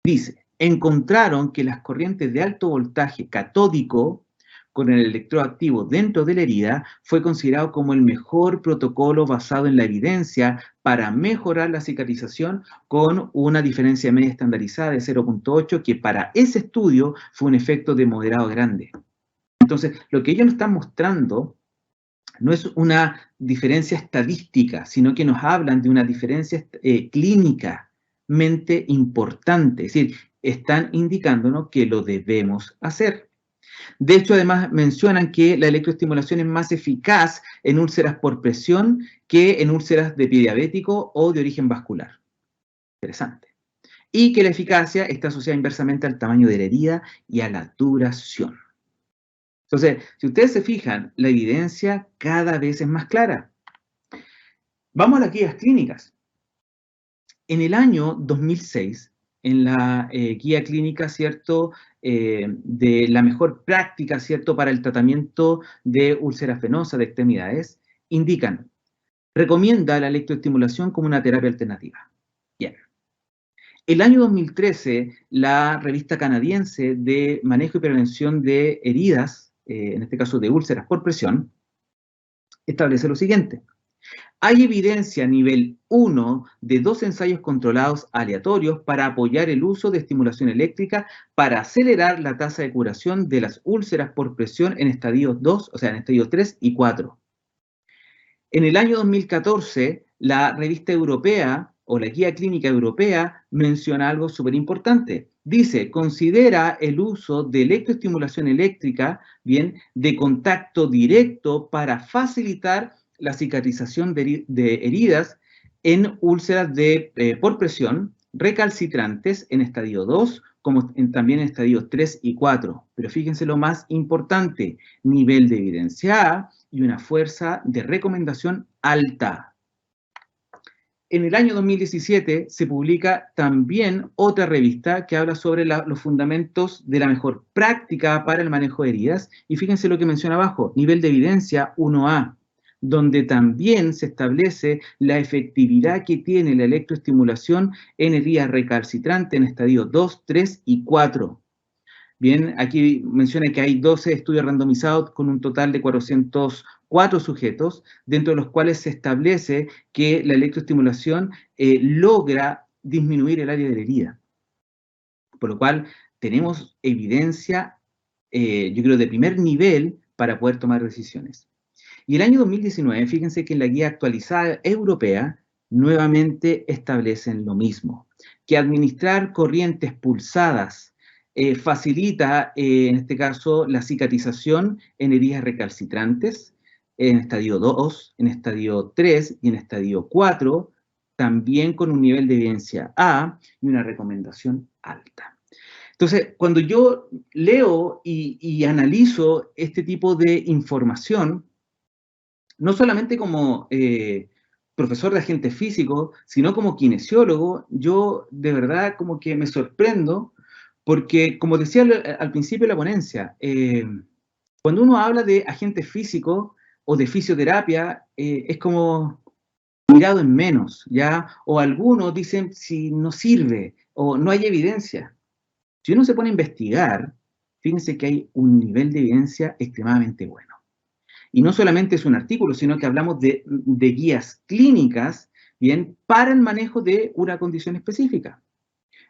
Dice, encontraron que las corrientes de alto voltaje catódico con el electroactivo dentro de la herida fue considerado como el mejor protocolo basado en la evidencia para mejorar la cicatrización con una diferencia media estandarizada de 0,8 que para ese estudio fue un efecto de moderado grande. Entonces, lo que ellos nos están mostrando no es una diferencia estadística, sino que nos hablan de una diferencia clínicamente importante. Es decir, están indicándonos que lo debemos hacer. De hecho, además mencionan que la electroestimulación es más eficaz en úlceras por presión que en úlceras de pie diabético o de origen vascular. Interesante. Y que la eficacia está asociada inversamente al tamaño de la herida y a la duración. Entonces, si ustedes se fijan, la evidencia cada vez es más clara. Vamos a las guías clínicas. En el año 2006, en la guía clínica, ¿cierto?, de la mejor práctica, ¿cierto?, para el tratamiento de úlceras venosas de extremidades, indican, recomienda la electroestimulación como una terapia alternativa. Bien. El año 2013, la revista canadiense de manejo y prevención de heridas, en este caso de úlceras por presión, establece lo siguiente. Hay evidencia a nivel 1 de 2 ensayos controlados aleatorios para apoyar el uso de estimulación eléctrica para acelerar la tasa de curación de las úlceras por presión en estadios 2, o sea, en estadios 3 y 4. En el año 2014, la revista europea o la guía clínica europea menciona algo súper importante. Dice, considera el uso de electroestimulación eléctrica, bien, de contacto directo para facilitar la cicatrización de heridas en úlceras por presión recalcitrantes en estadio 2, como también en estadios 3 y 4. Pero fíjense lo más importante, nivel de evidencia A y una fuerza de recomendación alta. En el año 2017 se publica también otra revista que habla sobre los fundamentos de la mejor práctica para el manejo de heridas. Y fíjense lo que menciona abajo, nivel de evidencia 1A, donde también se establece la efectividad que tiene la electroestimulación en heridas recalcitrantes en estadios 2, 3 y 4. Bien, aquí menciona que hay 12 estudios randomizados con un total de 404 sujetos, dentro de los cuales se establece que la electroestimulación logra disminuir el área de la herida. Por lo cual, tenemos evidencia, yo creo, de primer nivel para poder tomar decisiones. Y el año 2019, fíjense que en la guía actualizada europea, nuevamente establecen lo mismo, que administrar corrientes pulsadas facilita, en este caso, la cicatrización en heridas recalcitrantes, en estadio 2, en estadio 3 y en estadio 4, también con un nivel de evidencia A y una recomendación alta. Entonces, cuando yo leo y analizo este tipo de información, no solamente como profesor de agente físico, sino como kinesiólogo, yo de verdad como que me sorprendo porque, como decía al principio de la ponencia, cuando uno habla de agente físico o de fisioterapia, es como mirado en menos, ¿ya? O algunos dicen si no sirve o no hay evidencia. Si uno se pone a investigar, fíjense que hay un nivel de evidencia extremadamente bueno. Y no solamente es un artículo, sino que hablamos de guías clínicas, ¿bien? Para el manejo de una condición específica.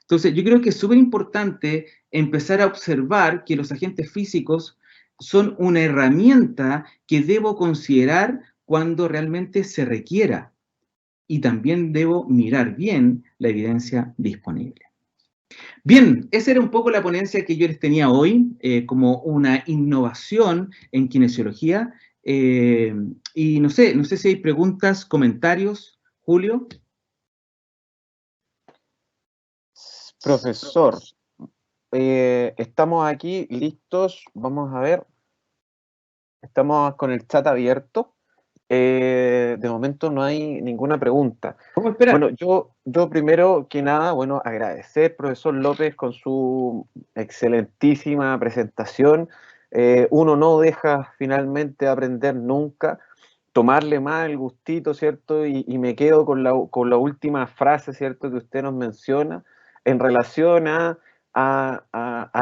Entonces, yo creo que es súper importante empezar a observar que los agentes físicos son una herramienta que debo considerar cuando realmente se requiera. Y también debo mirar bien la evidencia disponible. Bien, esa era un poco la ponencia que yo les tenía hoy, como una innovación en kinesiología. Y no sé si hay preguntas, comentarios, Julio. Profesor, estamos aquí listos, vamos a ver, estamos con el chat abierto. De momento no hay ninguna pregunta. ¿Cómo esperar? Bueno, yo primero que nada, bueno, agradecer, profesor López, con su excelentísima presentación. Uno no deja finalmente de aprender nunca, tomarle más el gustito, ¿cierto? Y me quedo con la última frase, ¿cierto?, que usted nos menciona en relación a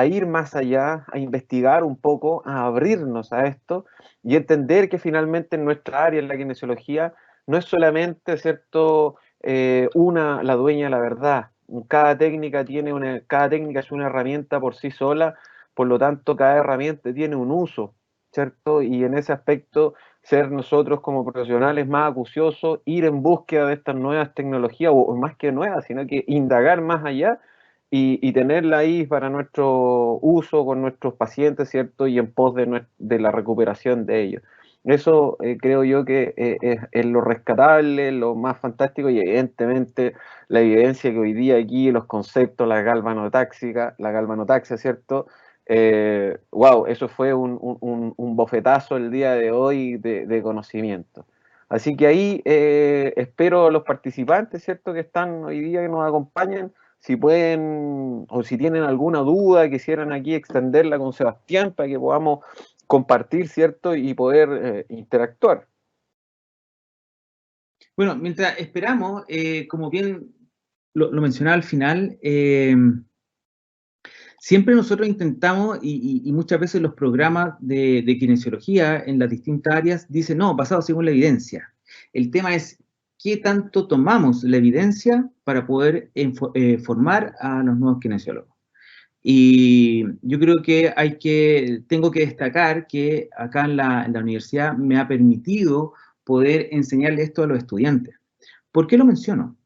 ir más allá, a investigar un poco, a abrirnos a esto y entender que finalmente en nuestra área, en la kinesiología, no es solamente, ¿cierto?, la dueña de la verdad. Cada técnica es una herramienta por sí sola, por lo tanto, cada herramienta tiene un uso, ¿cierto? Y en ese aspecto, ser nosotros como profesionales más acuciosos, ir en búsqueda de estas nuevas tecnologías, o más que nuevas, sino que indagar más allá y tenerla ahí para nuestro uso con nuestros pacientes, ¿cierto? Y en pos de la recuperación de ellos. Eso creo yo que es lo rescatable, lo más fantástico, y evidentemente la evidencia que hoy día aquí, los conceptos, la galvanotaxia, ¿cierto? Wow, eso fue un bofetazo el día de hoy de conocimiento. Así que ahí espero a los participantes, ¿cierto?, que están hoy día, que nos acompañen, si pueden o si tienen alguna duda, quisieran aquí extenderla con Sebastián para que podamos compartir, ¿cierto?, y poder interactuar. Bueno, mientras esperamos, como bien lo mencionaba al final, Siempre nosotros intentamos, y muchas veces los programas de kinesiología en las distintas áreas dicen, no, basado según la evidencia. El tema es qué tanto tomamos la evidencia para poder formar a los nuevos kinesiólogos. Y yo creo que tengo que destacar que acá en la universidad me ha permitido poder enseñarle esto a los estudiantes. ¿Por qué lo menciono?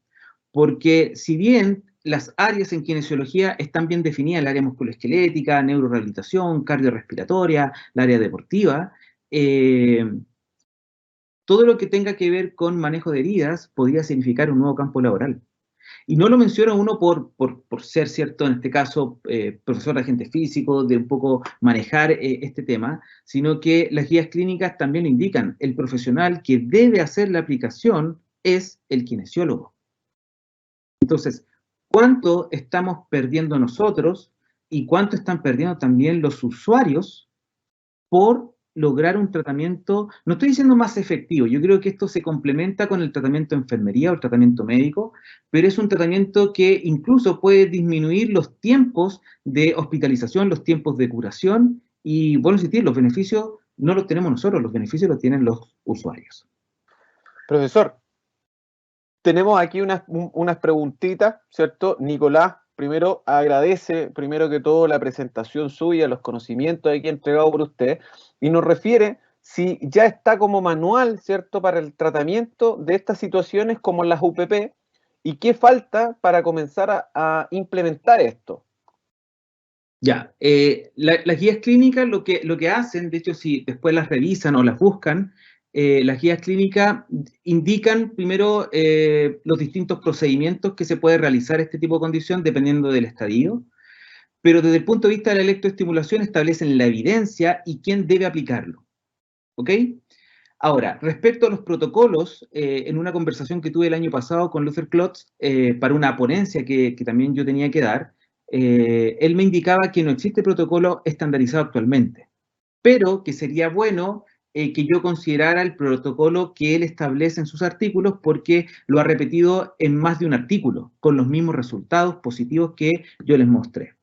Porque si bien las áreas en kinesiología están bien definidas, el área musculoesquelética, neurorehabilitación, cardiorrespiratoria, la área deportiva, todo lo que tenga que ver con manejo de heridas podría significar un nuevo campo laboral. Y no lo menciona uno por ser, cierto, en este caso, profesor de agente físico, de un poco manejar este tema, sino que las guías clínicas también lo indican. El profesional que debe hacer la aplicación es el kinesiólogo. Entonces, ¿cuánto estamos perdiendo nosotros y cuánto están perdiendo también los usuarios por lograr un tratamiento? No estoy diciendo más efectivo, yo creo que esto se complementa con el tratamiento de enfermería o el tratamiento médico, pero es un tratamiento que incluso puede disminuir los tiempos de hospitalización, los tiempos de curación, y bueno, insistir, los beneficios no los tenemos nosotros, los beneficios los tienen los usuarios. Profesor, tenemos aquí unas preguntitas, ¿cierto? Nicolás, primero agradece, primero que todo, la presentación suya, los conocimientos aquí entregados por usted, y nos refiere si ya está como manual, ¿cierto?, para el tratamiento de estas situaciones como las UPP, y qué falta para comenzar a implementar esto. Ya, las guías clínicas lo que hacen, de hecho, si después las revisan o las buscan, las guías clínicas indican primero los distintos procedimientos que se puede realizar este tipo de condición dependiendo del estadio, pero desde el punto de vista de la electroestimulación establecen la evidencia y quién debe aplicarlo, ¿ok? Ahora, respecto a los protocolos, en una conversación que tuve el año pasado con Luther Klotz, para una ponencia que también yo tenía que dar, él me indicaba que no existe protocolo estandarizado actualmente, pero que sería bueno que yo considerara el protocolo que él establece en sus artículos porque lo ha repetido en más de un artículo, con los mismos resultados positivos que yo les mostré.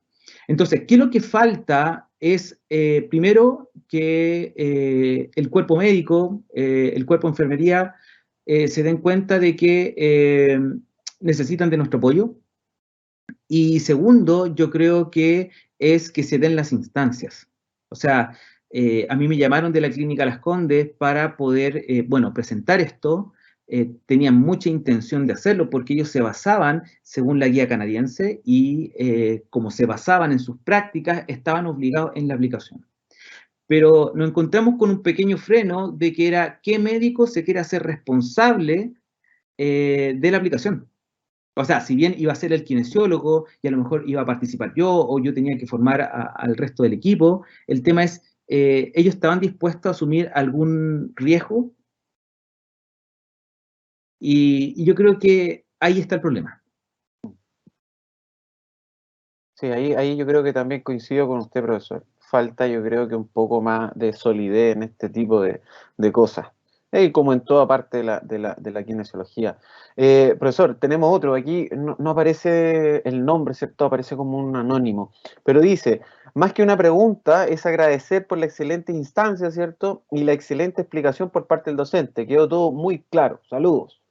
Entonces, ¿qué es lo que falta? Es, primero, que el cuerpo médico, el cuerpo de enfermería, se den cuenta de que necesitan de nuestro apoyo. Y segundo, yo creo que es que se den las instancias. O sea, a mí me llamaron de la Clínica Las Condes para poder, bueno, presentar esto. Tenían mucha intención de hacerlo porque ellos se basaban, según la guía canadiense, y como se basaban en sus prácticas, estaban obligados en la aplicación. Pero nos encontramos con un pequeño freno de que era qué médico se quiere hacer responsable de la aplicación. O sea, si bien iba a ser el kinesiólogo y a lo mejor iba a participar yo o yo tenía que formar al resto del equipo, el tema es, ellos estaban dispuestos a asumir algún riesgo y yo creo que ahí está el problema. Sí, ahí yo creo que también coincido con usted, profesor. Falta, yo creo que un poco más de solidez en este tipo de cosas. Como en toda parte de la kinesiología. Profesor, tenemos otro. Aquí no aparece el nombre, ¿cierto? Aparece como un anónimo. Pero dice, más que una pregunta, es agradecer por la excelente instancia, ¿cierto? Y la excelente explicación por parte del docente. Quedó todo muy claro. Saludos.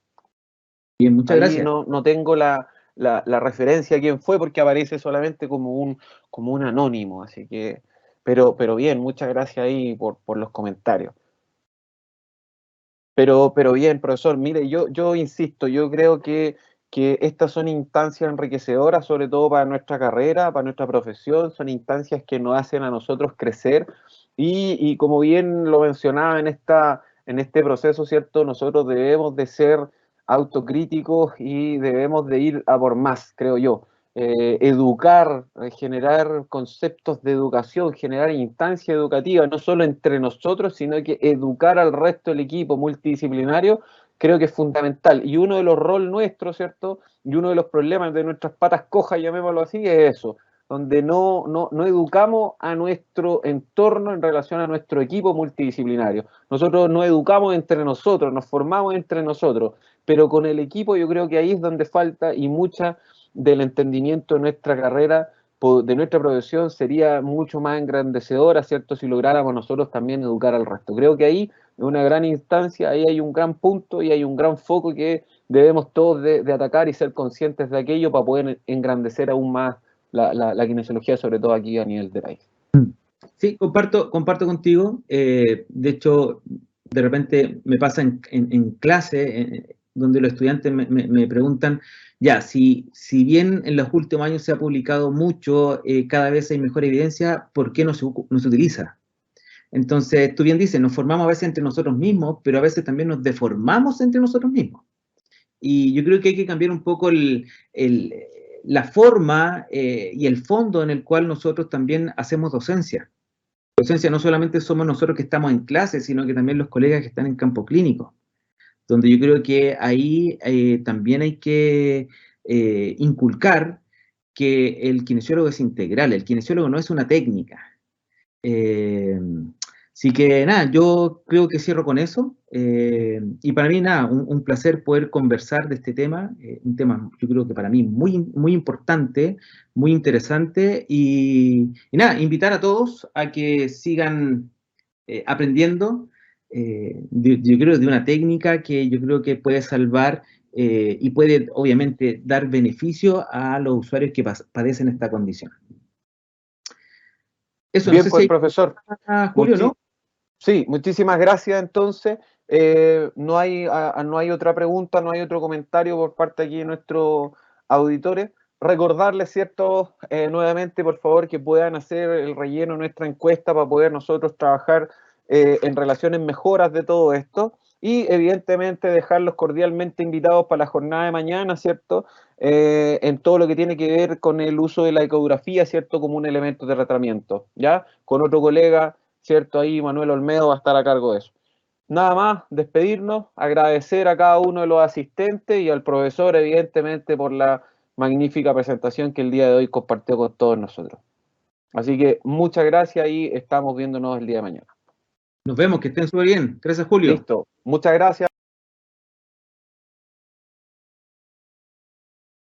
Bien, muchas Ahí gracias. no tengo la referencia a quién fue porque aparece solamente como un anónimo, así que, pero bien, muchas gracias ahí por los comentarios. Pero bien, profesor, mire, yo insisto, yo creo que estas son instancias enriquecedoras, sobre todo para nuestra carrera, para nuestra profesión, son instancias que nos hacen a nosotros crecer y como bien lo mencionaba en este proceso, ¿cierto? Nosotros debemos de ser autocríticos y debemos de ir a por más, creo yo. Educar, generar conceptos de educación, generar instancias educativas, no solo entre nosotros, sino que educar al resto del equipo multidisciplinario, creo que es fundamental. Y uno de los roles nuestros, ¿cierto? Y uno de los problemas de nuestras patas cojas, llamémoslo así, es eso, donde no educamos a nuestro entorno en relación a nuestro equipo multidisciplinario. Nosotros no educamos entre nosotros, nos formamos entre nosotros, pero con el equipo yo creo que ahí es donde falta y mucha del entendimiento de nuestra carrera de nuestra profesión sería mucho más engrandecedora, ¿cierto?, si lográramos nosotros también educar al resto. Creo que ahí es una gran instancia, ahí hay un gran punto y hay un gran foco que debemos todos de atacar y ser conscientes de aquello para poder engrandecer aún más la kinesiología, sobre todo aquí a nivel de país. Sí, comparto contigo. De hecho, de repente me pasa en clase, donde los estudiantes me preguntan, ya, si bien en los últimos años se ha publicado mucho, cada vez hay mejor evidencia, ¿por qué no se utiliza? Entonces, tú bien dices, nos formamos a veces entre nosotros mismos, pero a veces también nos deformamos entre nosotros mismos. Y yo creo que hay que cambiar un poco la forma y el fondo en el cual nosotros también hacemos docencia. Docencia no solamente somos nosotros que estamos en clase, sino que también los colegas que están en campo clínico, donde yo creo que ahí también hay que inculcar que el kinesiólogo es integral, el kinesiólogo no es una técnica. Así que nada, yo creo que cierro con eso. Y para mí nada, un placer poder conversar de este tema, un tema yo creo que para mí muy importante, muy interesante. Y nada, invitar a todos a que sigan aprendiendo, yo creo, de una técnica que yo creo que puede salvar y puede obviamente dar beneficio a los usuarios que padecen esta condición. Eso, Bien, no sé pues, si profesor. hay, Julio, ¿no? Sí, muchísimas gracias. Entonces, no hay otra pregunta, no hay otro comentario por parte aquí de nuestros auditores. Recordarles, ¿cierto? Nuevamente, por favor, que puedan hacer el relleno de nuestra encuesta para poder nosotros trabajar en relación en mejoras de todo esto. Y evidentemente dejarlos cordialmente invitados para la jornada de mañana, ¿cierto? En todo lo que tiene que ver con el uso de la ecografía, ¿cierto? Como un elemento de tratamiento, ¿ya? Con otro colega, ¿cierto? Ahí Manuel Olmedo va a estar a cargo de eso. Nada más, despedirnos, agradecer a cada uno de los asistentes y al profesor, evidentemente, por la magnífica presentación que el día de hoy compartió con todos nosotros. Así que muchas gracias y estamos viéndonos el día de mañana. Nos vemos, que estén súper bien. Gracias, Julio. Listo, muchas gracias.